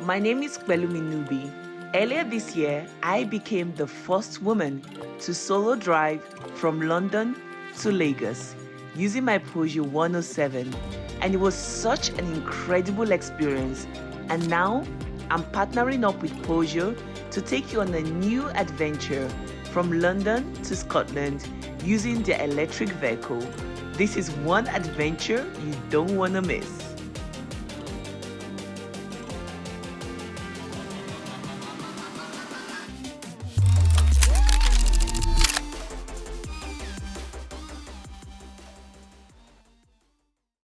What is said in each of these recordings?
My name is Pelumi Nubi. Earlier this year, I became the first woman to solo drive from London to Lagos using my Peugeot 107, and it was such an incredible experience. And now I'm partnering up with Peugeot to take you on a new adventure from London to Scotland using their electric vehicle. This is one adventure you don't want to miss.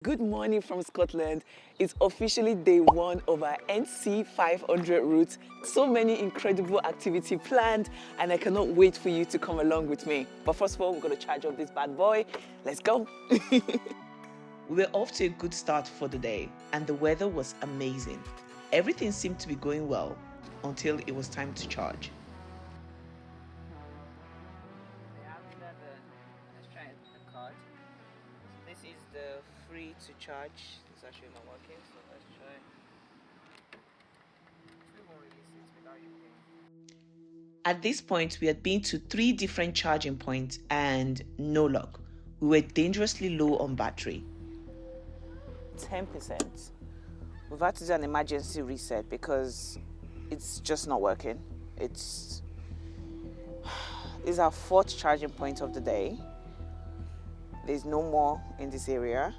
Good morning from Scotland. It's officially day one of our NC500 route. So many incredible activity planned, and I cannot wait for you to come along with me. But first of all, we're going to charge up this bad boy. Let's go. We were off to a good start for the day, and the weather was amazing. Everything seemed to be going well until it was time to charge. This is the free to charge. It's actually not working, so let's try. At this point, we had been to 3 different charging points and no luck. We were dangerously low on battery. 10%. We've had to do an emergency reset because it's just not working. This is our 4th charging point of the day. There's no more in this area,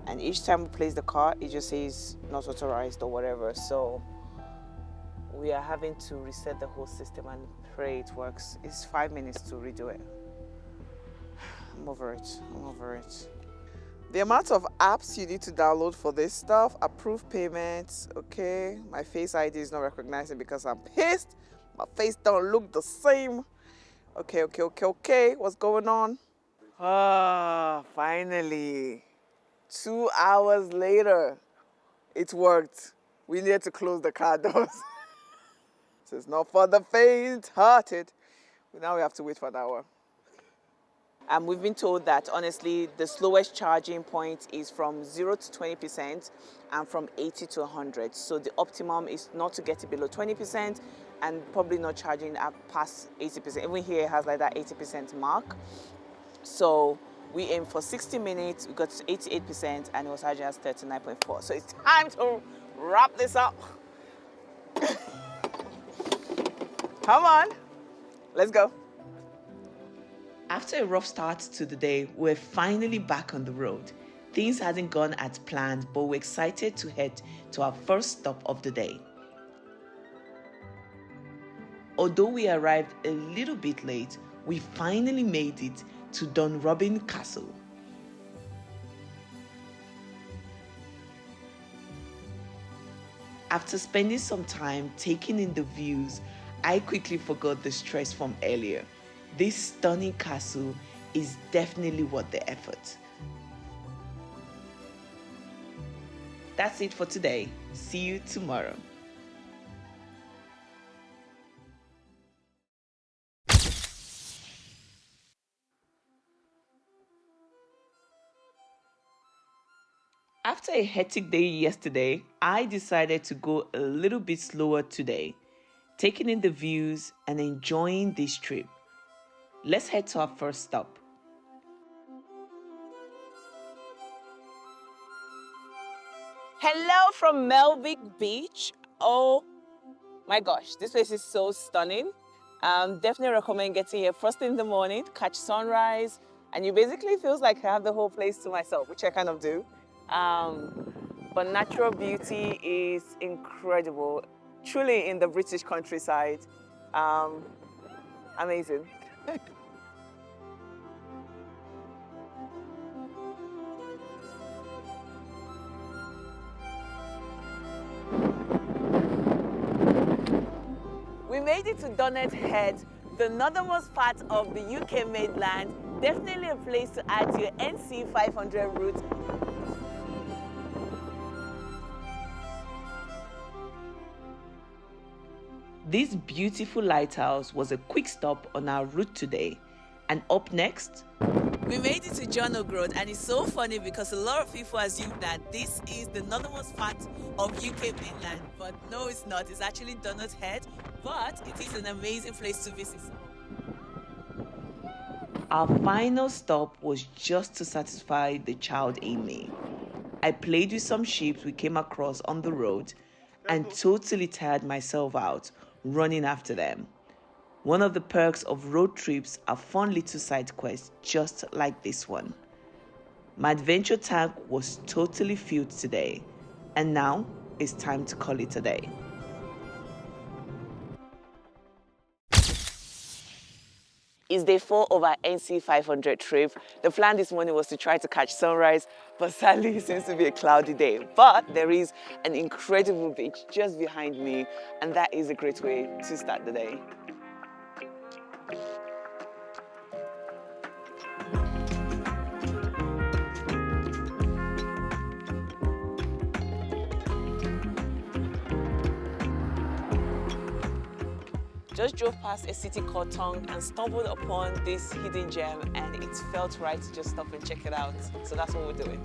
and each time we place the car it just says not authorized or whatever, so we are having to reset the whole system and pray it works. It's 5 minutes to redo it. I'm over it. The amount of apps you need to download for this stuff: approve payments, okay, my Face ID is not recognizing because I'm pissed, my face don't look the same. Okay, what's going on? Finally. 2 hours later, it worked. We needed to close the car doors. So it's not for the faint-hearted. Now we have to wait for an hour. We've been told that, honestly, the slowest charging point is from 0 to 20% and from 80 to 100. So the optimum is not to get it below 20% and probably not charging at past 80%. Even here it has like that 80% mark. So we aimed for 60 minutes, we got to 88%, and it was charging us 39.4. So it's time to wrap this up. Come on, let's go. After a rough start to the day, we're finally back on the road. Things hadn't gone as planned, but we're excited to head to our first stop of the day. Although we arrived a little bit late, we finally made it to Dunrobin Castle. After spending some time taking in the views, I quickly forgot the stress from earlier. This stunning castle is definitely worth the effort. That's it for today. See you tomorrow. After a hectic day yesterday, I decided to go a little bit slower today, taking in the views and enjoying this trip. Let's head to our first stop. Hello from Melvick Beach. Oh my gosh, this place is so stunning. Definitely recommend getting here first thing in the morning, catch sunrise, and you basically feels like I have the whole place to myself, which I kind of do. But natural beauty is incredible, truly in the British countryside. Amazing. We made it to Dunnet Head, the northernmost part of the UK mainland. Definitely a place to add to your NC500 route. This beautiful lighthouse was a quick stop on our route today. And up next, We made it to John O'Groat, and it's so funny because a lot of people assume that this is the northernmost part of UK mainland, but no, it's not. It's actually Donut Head, but it is an amazing place to visit. Our final stop was just to satisfy the child in me. I played with some sheep we came across on the road and totally tired myself out running after them. One of the perks of road trips are fun little side quests just like this one. My adventure tank was totally filled today, and now it's time to call it a day. It's day 4 of our NC500 trip. The plan this morning was to try to catch sunrise, but sadly it seems to be a cloudy day. But there is an incredible beach just behind me, and that is a great way to start the day. Just drove past a city called Tongue and stumbled upon this hidden gem, and it felt right to just stop and check it out. So that's what we're doing.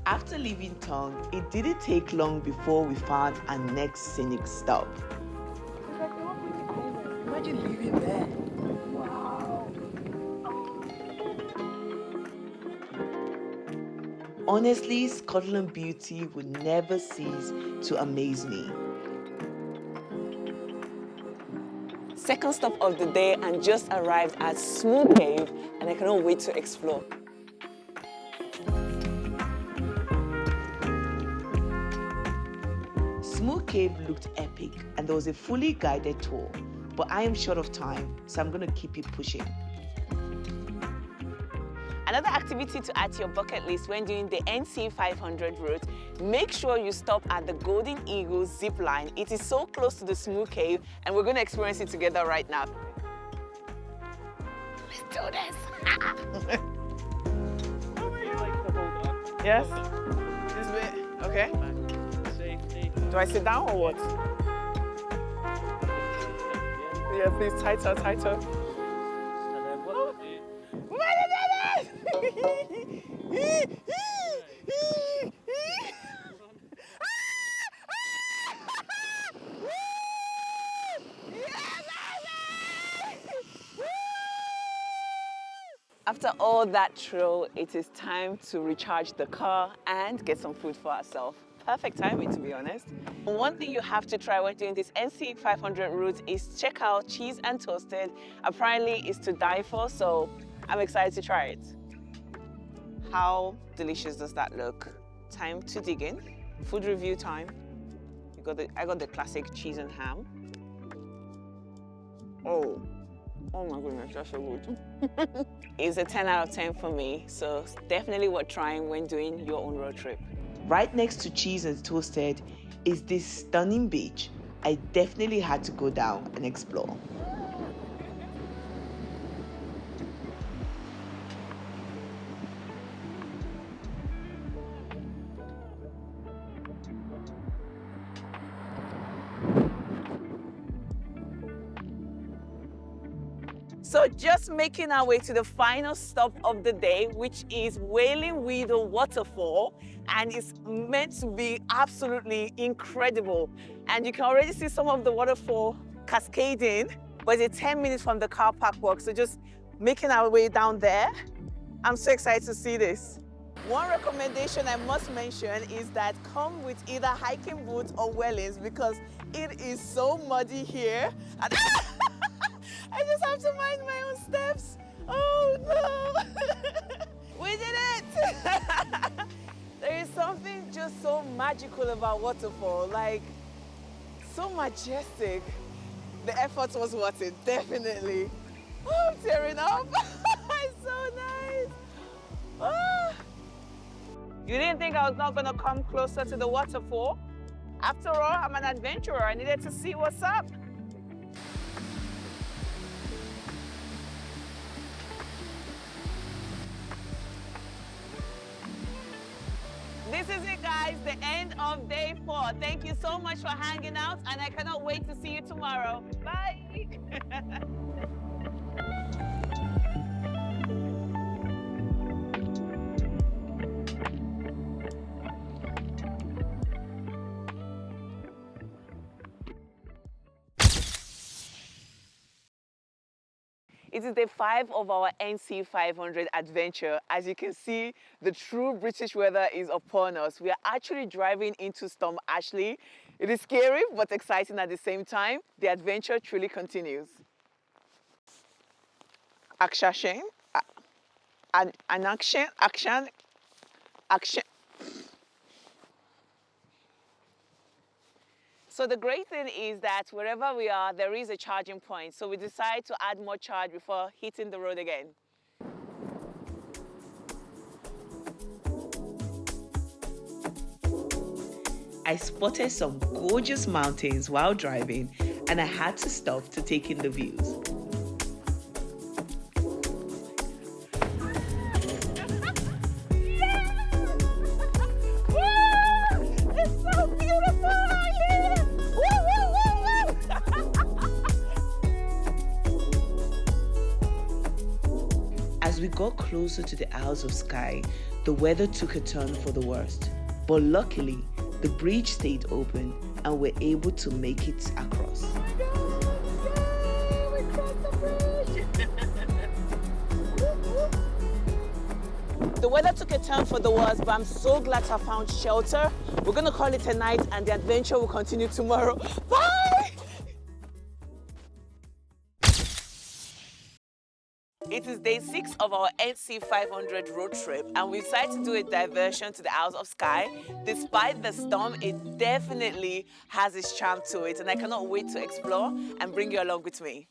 After leaving Tongue, it didn't take long before we found our next scenic stop. Imagine living there. Wow. Honestly, Scotland beauty would never cease to amaze me. Second stop of the day, and just arrived at Smooth Cave, and I cannot wait to explore. Smooth Cave looked epic, and there was a fully guided tour. But I am short of time, so I'm going to keep it pushing. Another activity to add to your bucket list when doing the NC500 route, make sure you stop at the Golden Eagle zip line. It is so close to the Smooth Cave, and we're going to experience it together right now. Let's do this! Yes? This bit, okay. Safety. Do I sit down or what? Yeah, please, tighter, tighter. And then what do you do? After all that trail, it is time to recharge the car and get some food for ourselves. Perfect timing, to be honest. One thing you have to try when doing this NC500 route is check out Cheese and Toasted. Apparently it's to die for, so I'm excited to try it. How delicious does that look? Time to dig in. Food review time. I got the classic cheese and ham. Oh my goodness, that's so good. It's a 10 out of 10 for me, so definitely worth trying when doing your own road trip. Right next to Cheese and Toasted is this stunning beach. I definitely had to go down and explore. So just making our way to the final stop of the day, which is Wailing Widow Waterfall, and it's meant to be absolutely incredible. And you can already see some of the waterfall cascading, but it's 10 minutes from the car park walk. So just making our way down there. I'm so excited to see this. One recommendation I must mention is that come with either hiking boots or Wellings because it is so muddy here. And I just have to mind my own steps. Oh no! We did it! There is something just so magical about waterfall, like so majestic. The effort was worth it, definitely. Oh, I'm tearing up. It's so nice. Oh. You didn't think I was not gonna come closer to the waterfall? After all, I'm an adventurer. I needed to see what's up. This is it, guys, the end of day 4. Thank you so much for hanging out, and I cannot wait to see you tomorrow. Bye. It is day 5 of our NC500 adventure. As you can see, the true British weather is upon us. We are actually driving into Storm Ashley. It is scary but exciting at the same time. The adventure truly continues. Action, action. So the great thing is that wherever we are, there is a charging point. So we decide to add more charge before hitting the road again. I spotted some gorgeous mountains while driving, and I had to stop to take in the views. As we got closer to the Isles of Skye, the weather took a turn for the worst. But luckily, the bridge stayed open and we're able to make it across. We crossed the bridge! The weather took a turn for the worst, but I'm so glad I found shelter. We're gonna call it a night and the adventure will continue tomorrow. Bye! It is day 6 of our NC500 road trip, and we decided to do a diversion to the Isle of Skye. Despite the storm, it definitely has its charm to it, and I cannot wait to explore and bring you along with me.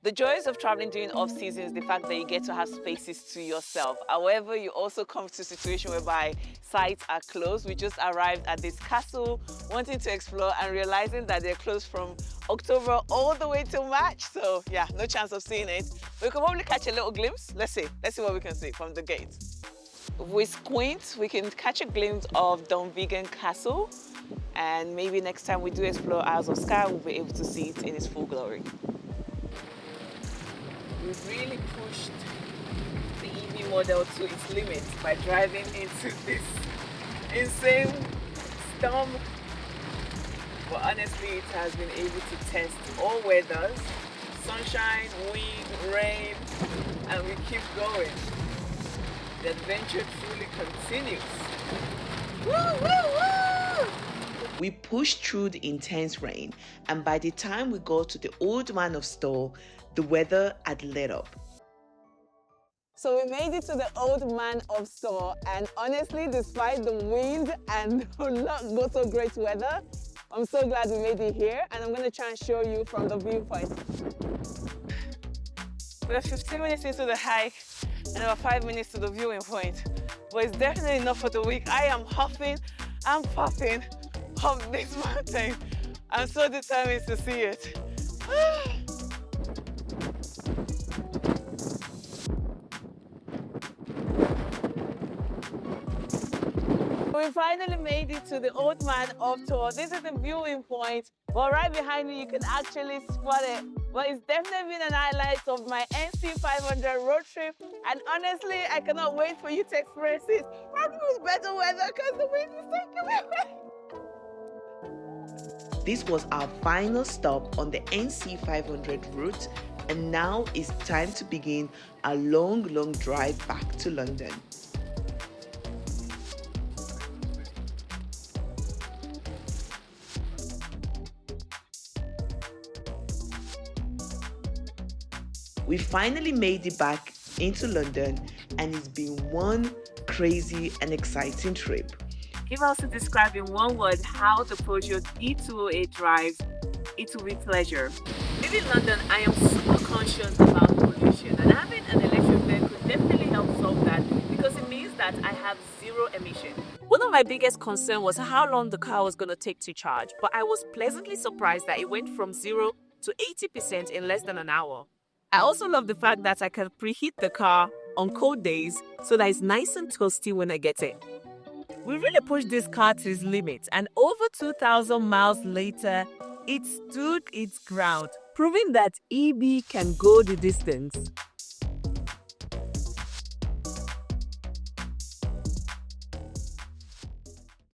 The joys of traveling during off-season is the fact that you get to have spaces to yourself. However, you also come to a situation whereby sites are closed. We just arrived at this castle, wanting to explore and realizing that they're closed from October all the way to March. So yeah, no chance of seeing it. We can probably catch a little glimpse. Let's see what we can see from the gate. If we squint, we can catch a glimpse of Dunvegan Castle. And maybe next time we do explore Isles of Skye, we'll be able to see it in its full glory. We've really pushed the EV model to its limits by driving into this insane storm. But honestly, it has been able to test all weathers, sunshine, wind, rain, and we keep going. The adventure truly continues. Woo, woo, woo! We pushed through the intense rain, and by the time we got to the Old Man of Store, the weather had let up. So we made it to the Old Man of Store, and honestly, despite the wind and not so great weather, I'm so glad we made it here, and I'm going to try and show you from the viewpoint. We're 15 minutes into the hike and about 5 minutes to the viewing point, but it's definitely not for the weak. I am huffing and puffing up this mountain. I'm so determined to see it. We finally made it to the Old Man of Store. This is the viewing point, but right behind me you can actually spot it. But it's definitely been an highlight of my NC500 road trip, and honestly, I cannot wait for you to experience it. Probably with better weather because the wind is taking me away. This was our final stop on the NC500 route, and now it's time to begin a long drive back to London. We finally made it back into London, and it's been one crazy and exciting trip. If I was to describe in one word how the Peugeot E208 drives, it will be pleasure. Living in London, I am super conscious about pollution, and having an electric vehicle definitely helps solve that because it means that I have zero emission. One of my biggest concern was how long the car was going to take to charge, but I was pleasantly surprised that it went from 0 to 80% in less than an hour. I also love the fact that I can preheat the car on cold days so that it's nice and toasty when I get it. We really pushed this car to its limit, and over 2,000 miles later, it stood its ground, proving that EV can go the distance.